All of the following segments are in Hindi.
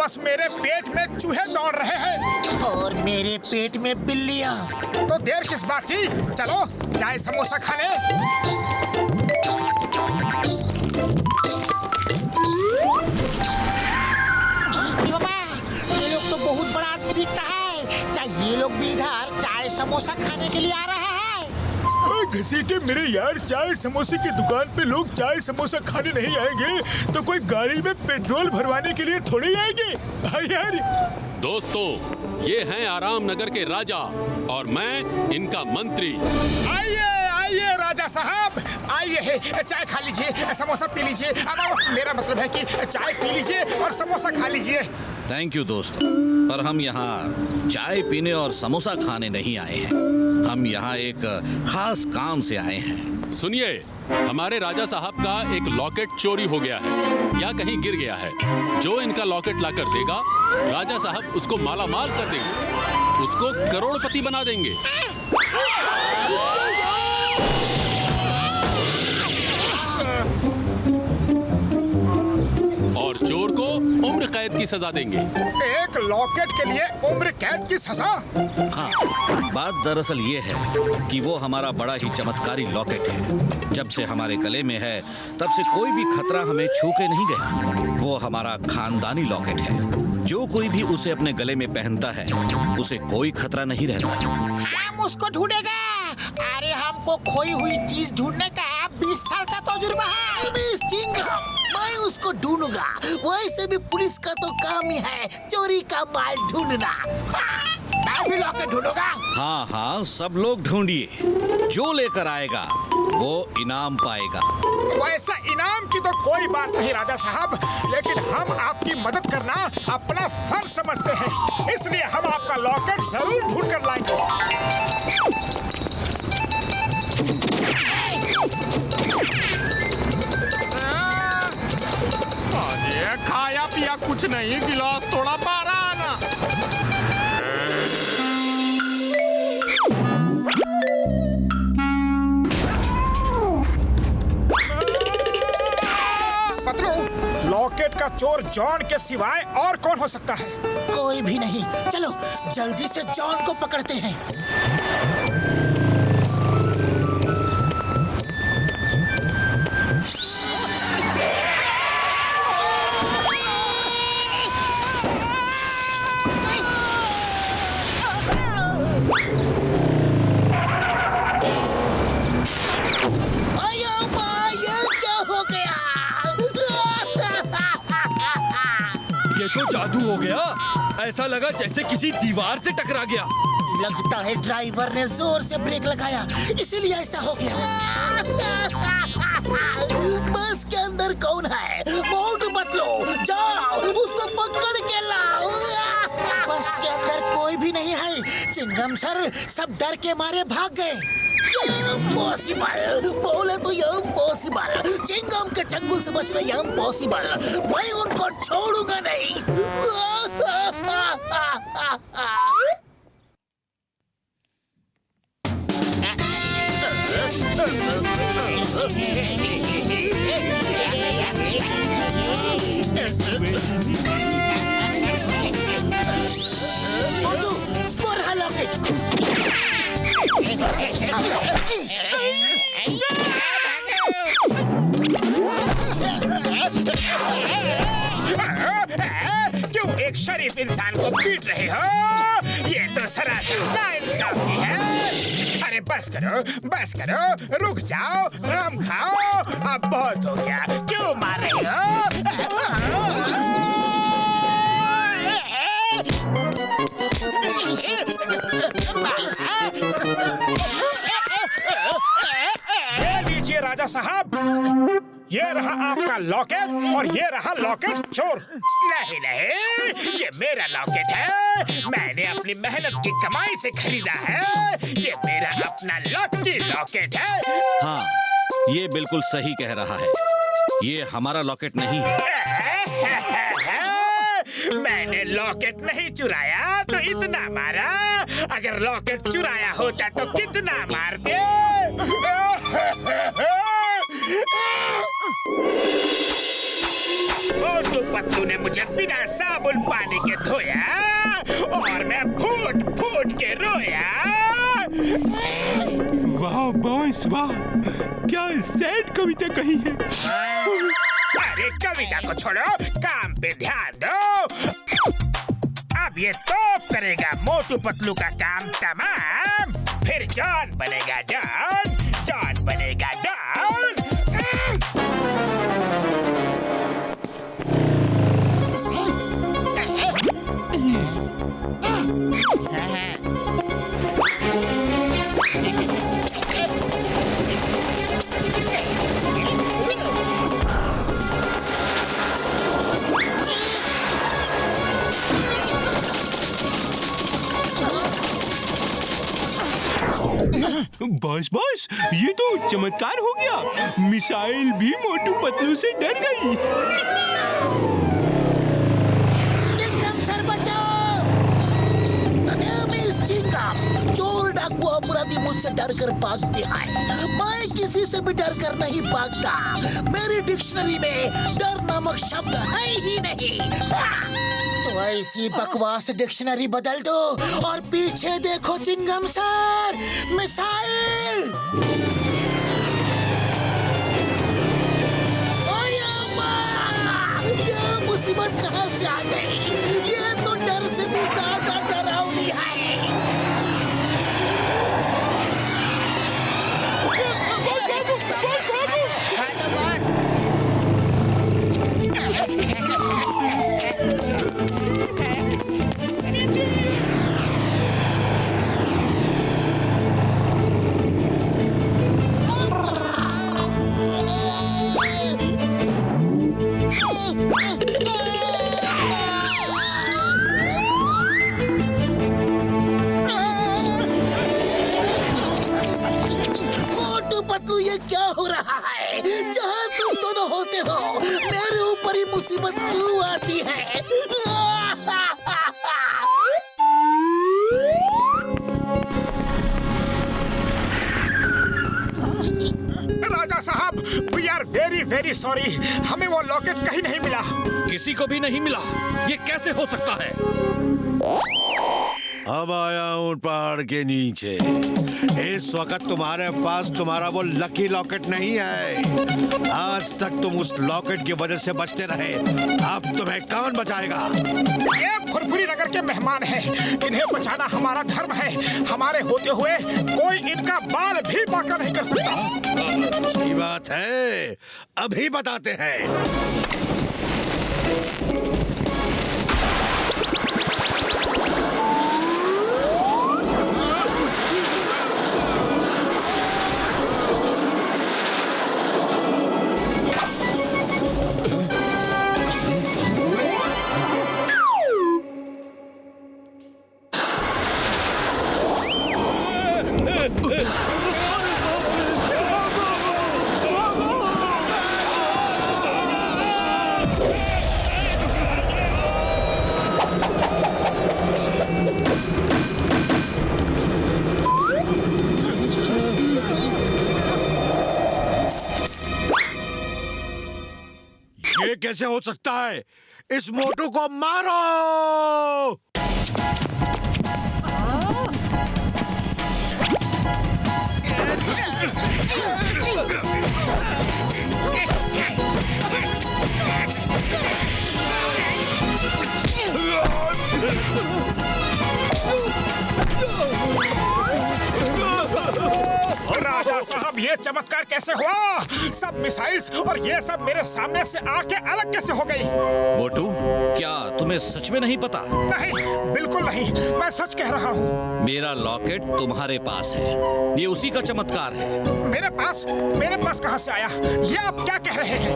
बस मेरे पेट में चूहे दौड़ रहे हैं और मेरे पेट में बिल्लियाँ। तो देर किस बात की, चलो चाय समोसा खाने। बाबा, ये लोग तो बहुत बड़ा आदमी दिखता है। क्या ये लोग भी इधर चाय समोसा खाने के लिए आ रहे हैं? घसीटे मेरे यार, चाय समोसे की दुकान पे लोग चाय समोसा खाने नहीं आएंगे तो कोई गाड़ी में पेट्रोल भरवाने के लिए थोड़ी आएंगे। हाँ यार। दोस्तों, ये हैं आराम नगर के राजा और मैं इनका मंत्री। आइए आइए राजा साहब, आइए, चाय खा लीजिए, समोसा पी लीजिए। मेरा मतलब है कि चाय पी लीजिए और समोसा खा लीजिए। थैंक यू दोस्तों, पर हम यहाँ चाय पीने और समोसा खाने नहीं आए हैं। हम यहाँ एक खास काम से आए हैं। सुनिए, हमारे राजा साहब का एक लॉकेट चोरी हो गया है या कहीं गिर गया है। जो इनका लॉकेट लाकर देगा, राजा साहब उसको माला माल कर देंगे, उसको करोड़पति बना देंगे। और चोर को उम्र कैद की सजा देंगे। एक लॉकेट के लिए उम्र कैद की सजा? हाँ, बात दरअसल ये है कि वो हमारा बड़ा ही चमत्कारी लॉकेट है। जब से हमारे गले में है तब से कोई भी खतरा हमें छू के नहीं गया। वो हमारा खानदानी लॉकेट है। जो कोई भी उसे अपने गले में पहनता है उसे कोई खतरा नहीं रहता। हम उसको ढूंढेगा। अरे हमको खोई हुई चीज ढूंढने का 20 साल का तजुर्बा है। मिस चिंगम, मैं उसको ढूंढूंगा। वैसे भी पुलिस का तो काम ही है चोरी का माल ढूंढना। मैं भी लॉकेट ढूंढूंगा। हाँ हाँ, सब लोग ढूंढिए। जो लेकर आएगा वो इनाम पाएगा। वैसा इनाम की तो कोई बात नहीं राजा साहब, लेकिन हम आपकी मदद करना अपना फर्ज समझते हैं, इसलिए हम आपका लॉकेट जरूर ढूंढ कर लाएंगे। खाया पिया कुछ नहीं, गिलास थोड़ा बारा आना। पतलू, लॉकेट का चोर जॉन के सिवाय और कौन हो सकता है? कोई भी नहीं। चलो जल्दी से जॉन को पकड़ते हैं। तो जादू हो गया। ऐसा लगा जैसे किसी दीवार से टकरा गया। लगता है ड्राइवर ने जोर से ब्रेक लगाया, इसीलिए ऐसा हो गया। बस के अंदर कौन है? मोटू पतलू, जाओ उसको पकड़ के लाओ। बस के अंदर कोई भी नहीं है। चिंगम सर सब डर के मारे भाग गए। इम्पॉसिबल, बोले तो ये इम्पॉसिबल। चिंगम के चंगुल से बचना ये इम्पॉसिबल। मैं उनको छोड़ूंगा नहीं। मोटू, वो रहा लॉकेट। क्यों एक शरीफ इंसान को पीट रहे हो? ये तो सरासर नाइंसाफी है। अरे बस करो, रुक जाओ, आम खाओ। अब बहुत हो गया, क्यों मार रहे हो? लीजिए राजा साहब, ये रहा आपका लॉकेट और ये रहा लॉकेट चोर। नहीं, ये मेरा लॉकेट है। मैंने अपनी मेहनत की कमाई से खरीदा है। ये मेरा अपना लकी लॉकेट है। हाँ, ये बिल्कुल सही कह रहा है। ये हमारा लॉकेट नहीं है। मैंने लॉकेट नहीं चुराया तो इतना मारा। अगर लॉकेट चुराया होता तो कितना मारते। मोटू पतलू ने मुझे बिना साबुन पानी के धोया और मैं फूट फूट के रोया। वाह बॉस वाह, क्या सैड कविता कही है। अरे कविता को छोड़ो, काम पे ध्यान दो। अब ये तोप करेगा मोटू पतलू का काम तमाम, फिर जॉन बनेगा डॉन, जॉन बनेगा डॉन। बॉस बॉस, ये तो चमत्कार हो गया। मिसाइल भी मोटू पतलू से डर गई। चिंगम सर बचाओ! मिस चिंगम, चोर डाकू अपराधी मुझसे डर कर भागते हैं। मैं किसी से भी डर कर नहीं भागता। मेरी डिक्शनरी में डर नामक शब्द है ही नहीं। तो ऐसी बकवास डिक्शनरी बदल दो और पीछे देखो चिंगम सर, मिसाइल। ये मुसीबत कहाँ से आ गई? ये तो डर से भी ज्यादा डरावनी है। मोटू पतलू, ये क्या हो रहा है? जहाँ तुम दोनों होते हो, मेरे ऊपर ही मुसीबत क्यों आती है? राजा साहब, we are very very sorry. हमें वो लॉकेट कहीं नहीं मिला। किसी को भी नहीं मिला। ये कैसे हो सकता है? अब आया हूँ पहाड़ के नीचे। इस वक्त तुम्हारे पास तुम्हारा वो लकी लॉकेट नहीं है। आज तक तुम उस लॉकेट की वजह से बचते रहे, अब तुम्हें कौन बचाएगा? ये फुरफुरी नगर के मेहमान हैं। इन्हें बचाना हमारा धर्म है। हमारे होते हुए कोई इनका बाल भी बांका नहीं कर सकता। अच्छी बात है, अभी बताते हैं। ये कैसे हो सकता है? इस मोटू को मारो! राजा साहब, ये चमत्कार कैसे हुआ? सब मिसाइल्स और ये सब मेरे सामने से आके अलग कैसे हो गई? मोटू, क्या तुम्हें सच में नहीं पता? नहीं, बिल्कुल नहीं। मैं सच कह रहा हूँ। मेरा लॉकेट तुम्हारे पास है। ये उसी का चमत्कार है। मेरे पास कहाँ से आया? ये आप क्या कह रहे हैं?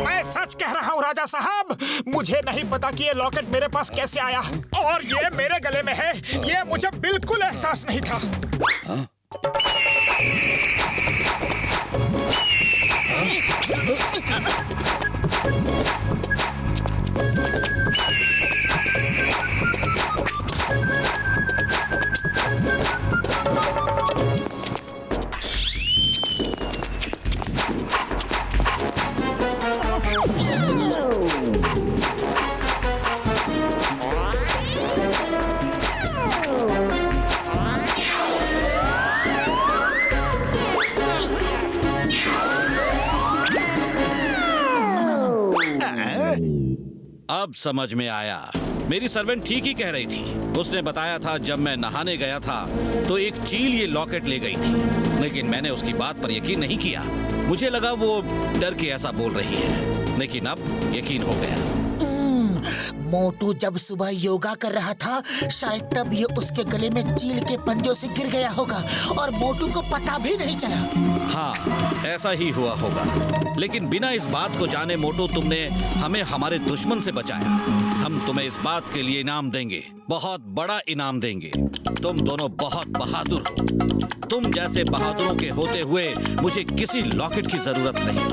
मैं सच कह रहा हूँ राजा साहब। मुझे नहीं पता कि ये लॉकेट मेरे पास कैसे आया और ये मेरे गले में है। ये मुझे बिल्कुल एहसास नहीं था। अब समझ में आया। मेरी सर्वेंट ठीक ही कह रही थी। उसने बताया था जब मैं नहाने गया था तो एक चील ये लॉकेट ले गई थी, लेकिन मैंने उसकी बात पर यकीन नहीं किया। मुझे लगा वो डर के ऐसा बोल रही है, लेकिन अब यकीन हो गया। मोटू जब सुबह योगा कर रहा था, शायद तब ये उसके गले में चील के पंजों से गिर गया होगा और मोटू को पता भी नहीं चला। हाँ, ऐसा ही हुआ होगा। लेकिन बिना इस बात को जाने मोटू, तुमने हमें हमारे दुश्मन से बचाया। हम तुम्हें इस बात के लिए इनाम देंगे, बहुत बड़ा इनाम देंगे। तुम दोनों बहुत बहादुर हो। तुम जैसे बहादुरों के होते हुए मुझे किसी लॉकेट की जरूरत नहीं।